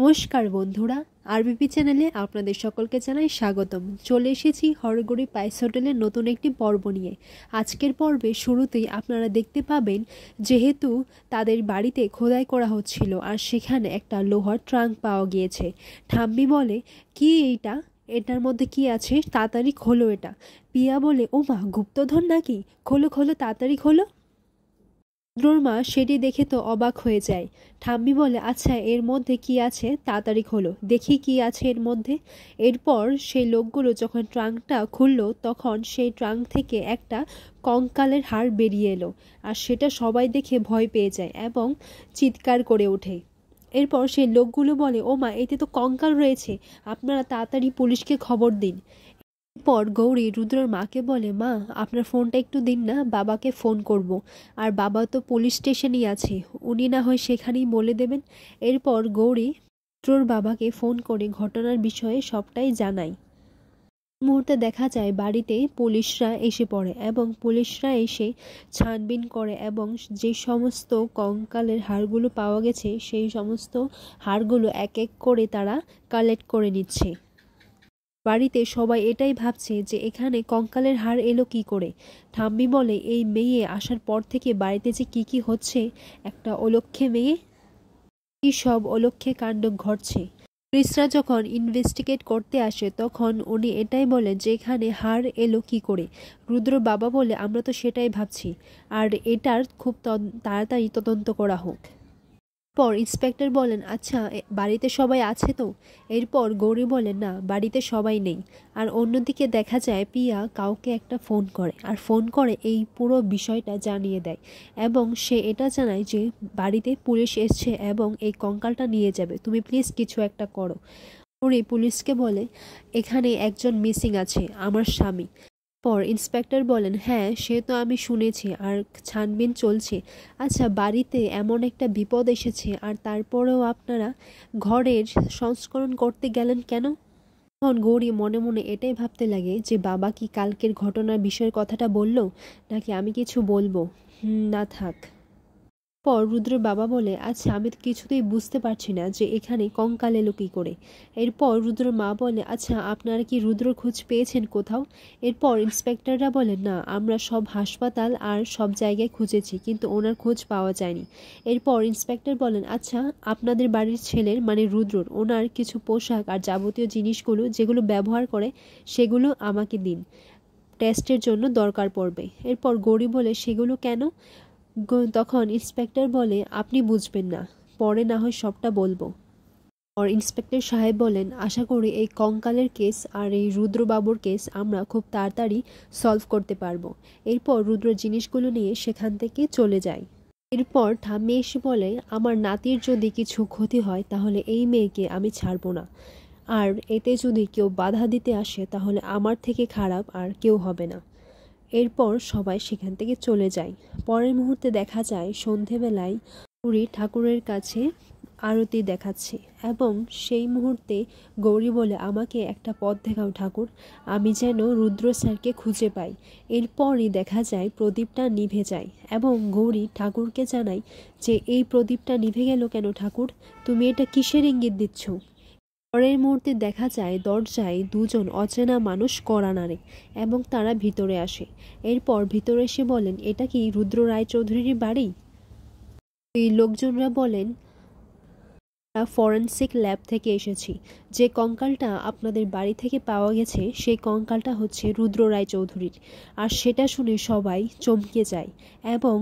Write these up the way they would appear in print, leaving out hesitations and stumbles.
নমস্কার বন্ধুরা, আরবিপি চ্যানেলে আপনাদের সকলকে জানাই স্বাগতম। চলে এসেছি হরগড়ি পাইস হোটেলের নতুন একটি পর্ব নিয়ে। আজকের পর্বে শুরুতেই আপনারা দেখতে পাবেন, যেহেতু তাদের বাড়িতে খোদাই করা হচ্ছিল আর সেখানে একটা লোহার ট্রাঙ্ক পাওয়া গিয়েছে। ঠাম্মি বলে, কি এইটা, এটার মধ্যে কি আছে, তাড়াতাড়ি খোলো এটা। পিয়া বলে, ও মা, গুপ্তধন নাকি, খোলো খোলো তাড়াতাড়ি খোলো। রুদ্রর মা সেটি দেখে তো অবাক হয়ে যায়। ঠাম্মি বলে, আচ্ছা এর মধ্যে কি আছে তাড়াতাড়ি খোলো, দেখি কি আছে এর মধ্যে। এরপর সেই লোকগুলো যখন ট্রাঙ্কটা খুললো, তখন সেই ট্রাঙ্ক থেকে একটা কঙ্কালের হাড় বেরিয়ে এলো। আর সেটা সবাই দেখে ভয় পেয়ে যায় এবং চিৎকার করে ওঠে। এরপর সেই লোকগুলো বলে, ও মা, এতে তো কঙ্কাল রয়েছে, আপনারা তাড়াতাড়ি পুলিশকে খবর দিন। পর গৌরী রুদ্রর মাকে বলে, মা, আপনার ফোনটা একটু দিন না, বাবাকে ফোন করব। আর বাবা তো পুলিশ স্টেশনেই আছে, উনি না হয় সেখানেই বলে দেবেন। এরপর গৌরী রুদ্রর বাবাকে ফোন করে ঘটনার বিষয়ে সবটাই জানায়। মুহূর্তে দেখা যায় বাড়িতে পুলিশরা এসে পড়ে এবং পুলিশরা এসে ছানবিন করে এবং যে সমস্ত কঙ্কালের হাড়গুলো পাওয়া গেছে সেই সমস্ত হাড়গুলো এক এক করে তারা কালেক্ট করে নিচ্ছে। বাড়িতে সবাই এটাই ভাবছে যে এখানে কঙ্কালের হাড় এলো কি করে। ঠাম্মি বলে, এই মেয়ে আসার পর থেকে বাড়িতে যে কি হচ্ছে, একটা অলক্ষ্যে মেয়ে, কি সব অলক্ষ্যে কাণ্ড ঘটছে। পুলিশরা যখন ইনভেস্টিগেট করতে আসে তখন উনি এটাই বলেন যে এখানে হাড় এলো কি করে। রুদ্র বাবা বলে, আমরা তো সেটাই ভাবছি, আর এটার খুব তাড়াতাড়ি তদন্ত করা হোক। পর ইন্সপেক্টর বলেন, আচ্ছা বাড়িতে সবাই আছে তো? এরপর গৌরী বলেন, না, বাড়িতে সবাই নেই। আর অন্যদিকে দেখা যায় পিয়া কাউকে একটা ফোন করে আর ফোন করে এই পুরো বিষয়টা জানিয়ে দেয় এবং সে এটা জানায় যে বাড়িতে পুলিশ এসছে এবং এই কঙ্কালটা নিয়ে যাবে, তুমি প্লিজ কিছু একটা করো। গৌরী পুলিশকে বলে, এখানে একজন মিসিং আছে, আমার স্বামী। পর ইন্সপেক্টর বলেন, হ্যাঁ সে তো আমি শুনেছি আর ছানবিন চলছে। আচ্ছা বাড়িতে এমন একটা বিপদ এসেছে আর তারপরেও আপনারা ঘরের সংস্করণ করতে গেলেন কেন? তখন গৌরী মনে মনে এটাই ভাবতে লাগে যে বাবা কি কালকের ঘটনার বিষয়ের কথাটা বলল, নাকি আমি কিছু বলবো। না থাক। পর রুদ্রের বাবা বলে, আচ্ছা আমি তো কিছুতেই বুঝতে পারছি না যে এখানে কঙ্কাল এলো কী করে। এরপর রুদ্রের মা বলে, আচ্ছা আপনারা কি রুদ্র খোঁজ পেয়েছেন কোথাও? এরপর ইন্সপেক্টররা বলে, না, আমরা সব হাসপাতাল আর সব জায়গায় খুঁজেছি কিন্তু ওনার খোঁজ পাওয়া যায়নি। এরপর ইন্সপেক্টর বলেন, আচ্ছা আপনাদের বাড়ির ছেলের মানে রুদ্রর ওনার কিছু পোশাক আর যাবতীয় জিনিসগুলো যেগুলো ব্যবহার করে সেগুলো আমাকে দিন, টেস্টের জন্য দরকার পড়বে। এরপর গৌরী বলে, সেগুলো কেন? তখন ইন্সপেক্টর বলে, আপনি বুঝবেন না, পরে না হয় সবটা বলবো। আর ইন্সপেক্টর সাহেব বলেন, আশা করি এই কঙ্কালের কেস আর এই রুদ্রবাবুর কেস আমরা খুব তাড়াতাড়ি সলভ করতে পারবো। এরপর রুদ্র জিনিসগুলো নিয়ে সেখান থেকে চলে যায়। এরপর ঠাম্মি এসে বলে, আমার নাতির যদি কিছু ক্ষতি হয় তাহলে এই মেয়েকে আমি ছাড়বো না, আর এতে যদি কেউ বাধা দিতে আসে তাহলে আমার থেকে খারাপ আর কেউ হবে না। এরপর সবাই সেখান থেকে চলে যায়। পরের মুহূর্তে দেখা যায় সন্ধেবেলায় গৌরী ঠাকুরের কাছে আরতি দেখাচ্ছে এবং সেই মুহূর্তে গৌরী বলে, আমাকে একটা পথ দেখাও ঠাকুর, আমি যেন রুদ্র স্যারকে খুঁজে পাই। এরপরই দেখা যায় প্রদীপটা নিভে যায় এবং গৌরী ঠাকুরকে জানায় যে এই প্রদীপটা নিভে গেল কেন ঠাকুর, তুমি এটা কিসের ইঙ্গিত দিচ্ছ? পরের মুহূর্তে দেখা যায় দরজায় দুজন অচেনা মানুষ কড়া নাড়ে এবং তারা ভিতরে আসে। এরপর ভিতরে এসে বলেন, এটা কি রুদ্র রায়চৌধুরীর বাড়ি? এই লোকজনরা বলেন, ফরেনসিক ল্যাব থেকে এসেছি, যে কঙ্কালটা আপনাদের বাড়ি থেকে পাওয়া গেছে সেই কঙ্কালটা হচ্ছে রুদ্র রায়চৌধুরীর। আর সেটা শুনে সবাই চমকে যায় এবং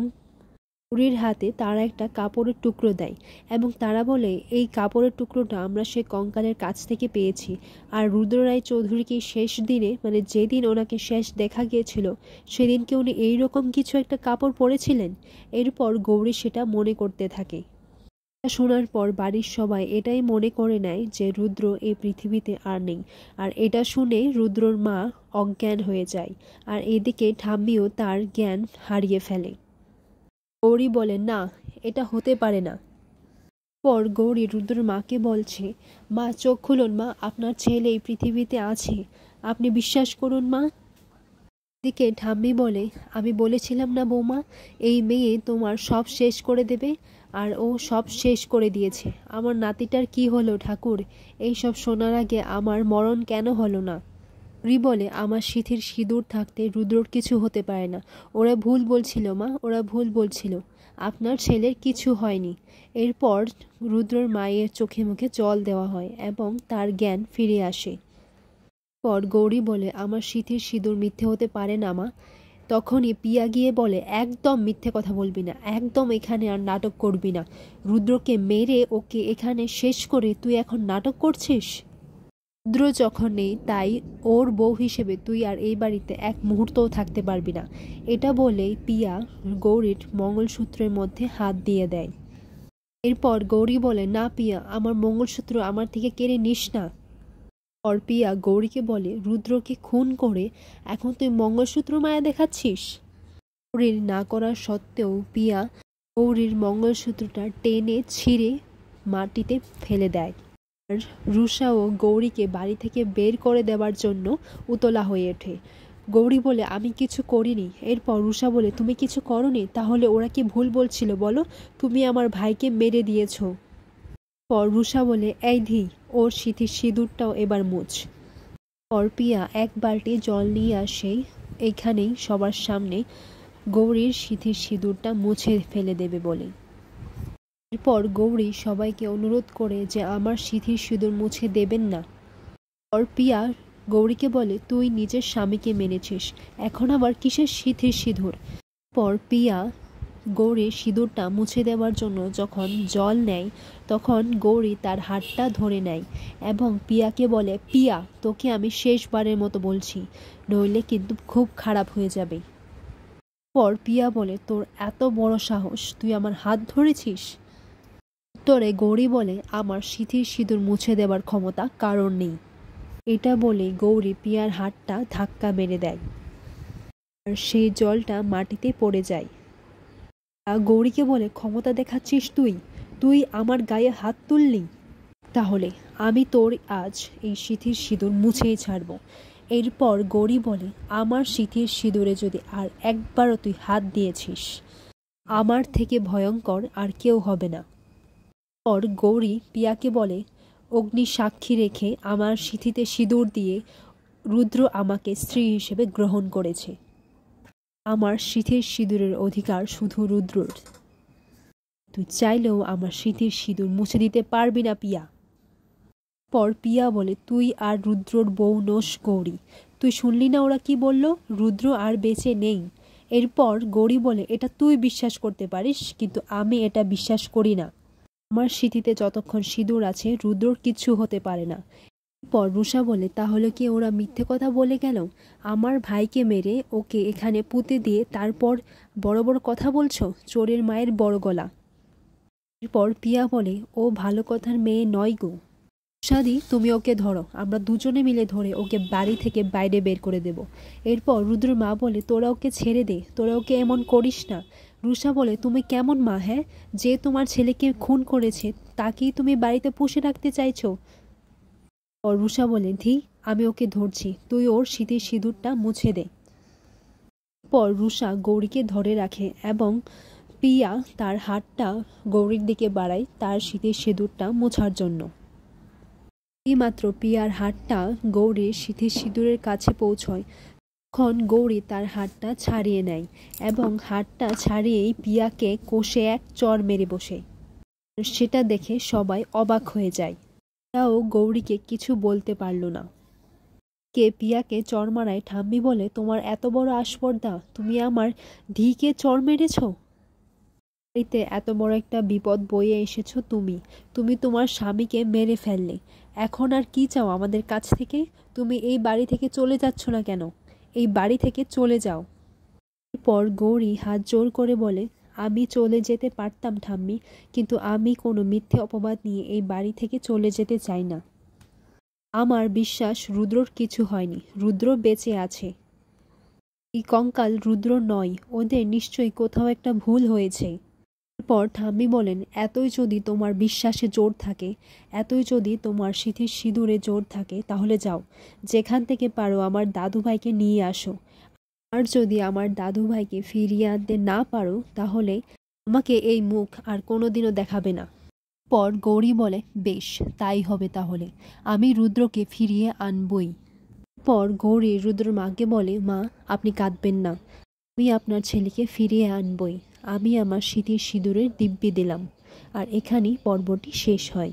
বুড়ির হাতে তারা একটা কাপড়ের টুকরো দেয় এবং তারা বলে, এই কাপড়ের টুকরোটা আমরা সে কঙ্কালের কাছ থেকে পেয়েছি। আর রুদ্র রায় চৌধুরীকে শেষ দিনে মানে যেদিন ওনাকে শেষ দেখা গিয়েছিল সেদিনকে উনি এইরকম কিছু একটা কাপড় পরেছিলেন। এরপর গৌরী সেটা মনে করতে থাকে। শোনার পর বাড়ির সবাই এটাই মনে করে নেয় যে রুদ্র এই পৃথিবীতে আর নেই। আর এটা শুনে রুদ্রর মা অজ্ঞান হয়ে যায় আর এদিকে ঠাম্মিও তার জ্ঞান হারিয়ে ফেলে। গৌরী বলে, না, এটা হতে পারে না। পর গৌরী রুদ্রর মাকে বলছে, মা চোখ খুলুন মা, আপনার ছেলে এই পৃথিবীতে আছে, আপনি বিশ্বাস করুন মা। দিকে ঠাম্মি বলে, আমি বলেছিলাম না বৌমা, এই মেয়ে তোমার সব শেষ করে দেবে। আর ও সব শেষ করে দিয়েছে। আমার নাতিটার কি হলো ঠাকুর? এইসব শোনার আগে আমার মরণ কেন হলো না? রি বলে, আমার সিথির সিঁদুর থাকতে রুদ্রর কিছু হতে পারে না। ওরা ভুল বলছিল মা, ওরা ভুল বলছিল। আপনার ছেলের কিছু হয়নি। এরপর রুদ্রর মায়ের চোখে মুখে জল দেওয়া হয় এবং তার জ্ঞান ফিরে আসে। পর গৌরী বলে, আমার সিথির সিঁদুর মিথ্যে হতে পারে না মা। তখনই পিয়া গিয়ে বলে, একদম মিথ্যে কথা বলবি না, একদম এখানে আর নাটক করবি না। রুদ্রকে মেরে ওকে এখানে শেষ করে তুই এখন নাটক করছিস? রুদ্র যখন নেই তাই ওর বউ হিসেবে তুই আর এই বাড়িতে এক মুহূর্তও থাকতে পারবি না। এটা বলেই পিয়া গৌরীর মঙ্গলসূত্রের মধ্যে হাত দিয়ে দেয়। এরপর গৌরী বলে, না পিয়া, আমার মঙ্গলসূত্র আমার থেকে কেড়ে নিস না। পর পিয়া গৌরীকে বলে, রুদ্রকে খুন করে এখন তুই মঙ্গলসূত্র মায়া দেখাচ্ছিস? গৌরীর না করার সত্ত্বেও পিয়া গৌরীর মঙ্গলসূত্রটা টেনে ছিঁড়ে মাটিতে ফেলে দেয়। আর রুষা ও গৌরীকে বাড়ি থেকে বের করে দেওয়ার জন্য উতলা হয়ে ওঠে। গৌরী বলে, আমি কিছু করিনি। এরপর রুষা বলে, তুমি কিছু করনি? তাহলে ওরা কি ভুল বলছিল বলো? তুমি আমার ভাইকে মেরে দিয়েছ। পর রুষা বলে, এই ধি, ওর সিথির সিঁদুরটাও এবার মুছ। পর পিয়া এক বালতি জল নিয়ে আসে এইখানেই সবার সামনে গৌরীর সিথির সিঁদুরটা মুছে ফেলে দেবে বলে। এরপর গৌরী সবাইকে অনুরোধ করে যে আমার সিথির সিঁদুর মুছে দেবেন না। পর পিয়া গৌরীকে বলে, তুই নিজের স্বামীকে মেনেছিস, এখন আবার কিসের সিথির সিঁদুর? পর পিয়া গৌরীর সিঁদুরটা মুছে দেওয়ার জন্য যখন জল নেয় তখন গৌরী তার হাতটা ধরে নেয় এবং পিয়াকে বলে, পিয়া, তোকে আমি শেষবারের মতো বলছি, নইলে কিন্তু খুব খারাপ হয়ে যাবে। পর পিয়া বলে, তোর এত বড় সাহস, তুই আমার হাত ধরেছিস? উত্তরে গৌরী বলে, আমার সিথির সিঁদুর মুছে দেওয়ার ক্ষমতা কারোর নেই। এটা বলে গৌরী পিয়ার হাতটা ধাক্কা মেরে দেয় আর সেই জলটা মাটিতে পড়ে যায়। গৌরীকে বলে, ক্ষমতা দেখাচ্ছিস তুই? তুই আমার গায়ে হাত তুললি? তাহলে আমি তোর আজ এই সিথির সিঁদুর মুছেই ছাড়ব। এরপর গৌরী বলে, আমার সিথির সিঁদুরে যদি আর একবারও তুই হাত দিয়েছিস, আমার থেকে ভয়ঙ্কর আর কেউ হবে না। পর গৌরী পিয়াকে বলে, অগ্নি সাক্ষী রেখে আমার সিথিতে সিঁদুর দিয়ে রুদ্র আমাকে স্ত্রী হিসেবে গ্রহণ করেছে। আমার সিথির সিঁদুরের অধিকার শুধু রুদ্রর। তুই চাইলেও আমার সিথির সিঁদুর মুছে দিতে পারবি না পিয়া। পর পিয়া বলে, তুই আর রুদ্রর বউ নোস গৌরী। তুই শুনলি না ওরা কি বলল? রুদ্র আর বেঁচে নেই। এরপর গৌরী বলে, এটা তুই বিশ্বাস করতে পারিস, কিন্তু আমি এটা বিশ্বাস করি না। আমার সিথিতে যতক্ষণ সিঁদুর আছে রুদ্রর কিচ্ছু হতে পারে না। পর রুষা বলে, তাহলে কি ওরা মিথ্যে কথা বলে গেল? আমার ভাইকে মেরে ওকে এখানে পুঁতে দিয়ে তারপর বড় বড় কথা বলছো? চোরের মায়ের বড় গলা। এরপর পিয়া বলে, ও ভালো কথার মেয়ে নয় গো। রুষাদি, তুমি ওকে ধরো, আমরা দুজনে মিলে ধরে ওকে বাড়ি থেকে বাইরে বের করে দেব। এরপর রুদ্র মা বলে, তোরা ওকে ছেড়ে দে, তোরা ওকে এমন করিস না। রুষা বলে, তুমি কেমন মা? হ্যাঁ, যে তোমার ছেলেকে খুন করেছে তাকেই তুমি বাড়িতে পুষে রাখতে চাইছো? আর রুষা বলে, ধি, আমি ওকে ধরছি, তুই ওর সিথির সিঁদুরটা মুছে দে। পর রুষা গৌরীকে ধরে রাখে এবং পিয়া তার হাতটা গৌরীর দিকে বাড়ায় তার সিথির সিঁদুরটা মোছার জন্য। এইমাত্র পিয়ার হাতটা গৌরীর সিথির সিঁদুরের কাছে পৌঁছয় তখন গৌরী তার হাতটা ছাড়িয়ে নেয় এবং হাতটা ছাড়িয়েই পিয়াকে কষে এক চড় মেরে বসে। সেটা দেখে সবাই অবাক হয়ে যায়। তাও গৌরীকে কিছু বলতে পারল না। পিয়াকে চড় মারায় ঠাম্মি বলে, তোমার এত বড় আস্পর্ধা, তুমি আমার ধিকে চড় মেরেছ? বাড়িতে এত বড় একটা বিপদ বয়ে এসেছ তুমি। তুমি তোমার স্বামীকে মেরে ফেললে। এখন আর কি চাও আমাদের কাছ থেকে? তুমি এই বাড়ি থেকে চলে যাচ্ছ না কেন? এই বাড়ি থেকে চলে যাও। এরপর গৌরী হাত জোর করে বলে, আমি চলে যেতে পারতাম ঠাম্মি, কিন্তু আমি কোনো মিথ্যে অপবাদ নিয়ে এই বাড়ি থেকে চলে যেতে চাই না। আমার বিশ্বাস রুদ্রর কিছু হয়নি, রুদ্র বেঁচে আছে। এই কঙ্কাল রুদ্র নয়, ওদের নিশ্চয়ই কোথাও একটা ভুল হয়েছে। এরপর ঠাম্মি বলেন, এতই যদি তোমার বিশ্বাসে জোর থাকে, এতই যদি তোমার সিথির সিঁদুরে জোর থাকে, তাহলে যাও, যেখান থেকে পারো আমার দাদুভাইকে নিয়ে আসো। আর যদি আমার দাদুভাইকে ফিরিয়ে আনতে না পারো, তাহলে আমাকে এই মুখ আর কোনোদিনও দেখাবে না। পর গৌরী বলে, বেশ তাই হবে তাহলে, আমি রুদ্রকে ফিরিয়ে আনবই। পর গৌরী রুদ্রর মাকে বলে, মা আপনি কাঁদবেন না, আমি আপনার ছেলেকে ফিরিয়ে আনবই। আমি আমার স্মৃতির সিঁদুরের দিব্যি দিলাম। আর এখানেই পর্বটি শেষ হয়।